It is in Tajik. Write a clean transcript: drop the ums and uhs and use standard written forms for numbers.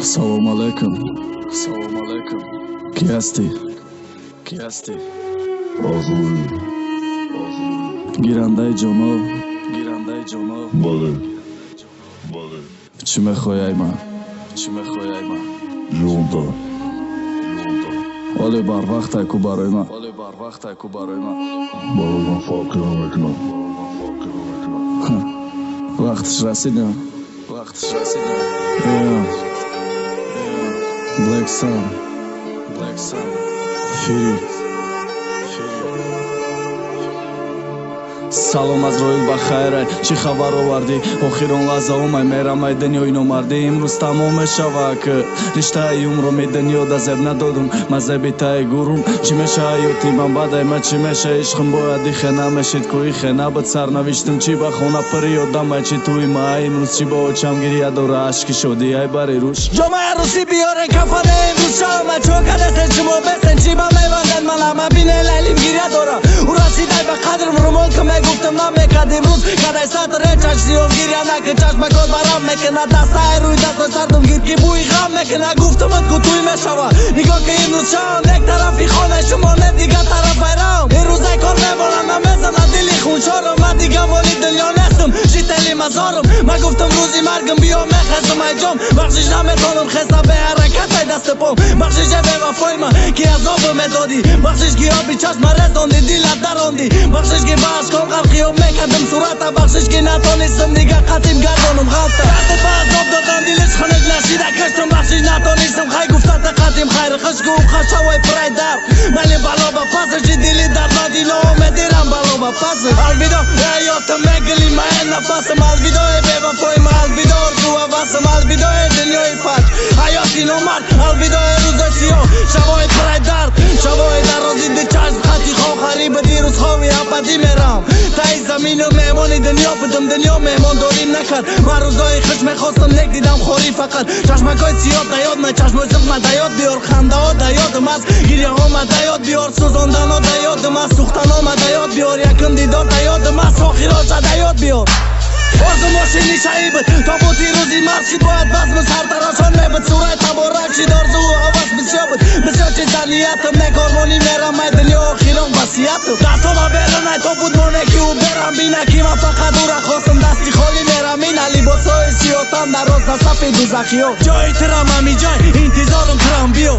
Салом алейкум. Салом алейкум. Ки ҳастӣ? Ки ҳастӣ? Гирандаи ҷонов. Гирандаи ҷонов. Бале. Чӣ мехоҳӣ ай ман? Чӣ мехоҳӣ ай ман? Ҷонта. Оле барвақт айку барои ман. Оле барвақт айку барои ман. Барои ман фарқи намекунад. Вақтиш расида. Вақтиш расида. Black Sun. Black Sun. Fury. Салом аз роҳи бахайрай, чӣ хабар овардӣ? Охир он лаҳза омай мерам ай дунёи номардӣ. Имрӯз тамом мешава ки риштаи умро медани ёд аз еб надодум мазҳаби таи гурум. Чӣ меша ҳаёти ман бадай ман чӣ меша ишқим бояд ихе намешид ку ихе набуд сарнавиштум чӣ ба хона пири ёдам ай чӣ туи ма имрӯз чӣ ба очам гирия дора ашки шодӣ ай бари рӯш ҷомаи арӯсӣ биёрен кафане имрӯз шама чо кадесен шумо бесен чӣ ба меванден ман ама бине лайлим гирия дора ӯ расидай ба қадрм румол ки мегуфтам намекад имрӯз кадай сатре чашсиёв гирия наки чашмакот барам мекина дастаи рӯи дасташ сардум гир ки бӯи ғам мекина гуфтамат ку туй мешава нигоҳ ки имрӯз шам як тарафи хонаи шумо не дигар тараф байрам имрӯзай кор меборам намезана дили хунчорам ман дига воли дунё нестум жители мазорум ман гуфтам рӯзи маргам биё мехезум ай ҷон бахшиш наметонам хеста беҳаракатай дасти пом бахшиш е бевафои ман ки азобу медодӣ бахшиш ки оби чашма резонди дилат даронди бахшиш ки ба ашқом қалқиёб мекардам сурата бахшиш ки натонистам дига қатим гардонум ғафта дасту ба азоб додам дилиш хунук нашида каштам бахшиш натонистам хай гуфтата қатим хайр хишку хашавай прай дар мали бало ба пасаш дили дарднади ноумедирам бало ба пасаш алвидо ҳаётам мегили ман нафасам алвидо бевафои ман алвидо орзу ҳавасам алвидо дунёи пак ҳаёти номард алвидо рӯзои сиёҳ шавои прай дард шавои дарози дичашм хати хохари ба дирӯз хови абадӣ мерам таи замину меҳмони дунё будам дунё меҳмондорим накард ман рӯзои хиш мехостам нек дидам хорӣ фақат чашмакои сиёҳ да ёд ман чашмои сухма да ёд биёр хандаҳо да ёдам аст гиряҳома да ёд биёр сӯзондано да ёдам аст сухтанома да ёд биёр якум дидор да ёдам аст охироша да ёд биёр орзу мошини шаӣ буд тобути рӯзи маршид бояд базму сартарошон мебуд сурай таборак шид орзуу ҳавас бисёр буд бисёр чиза ниятам некормонӣ мерам ай дунё охирон васиятам дастома берун ай то буд моне ки ӯ берам бина ки ман фақат ӯра хостам дасти холӣ мерам ина либосҳои сиёҳтам дар роста сафи дузахиё ҷои тирам ҳамиҷай интизорум тирам биё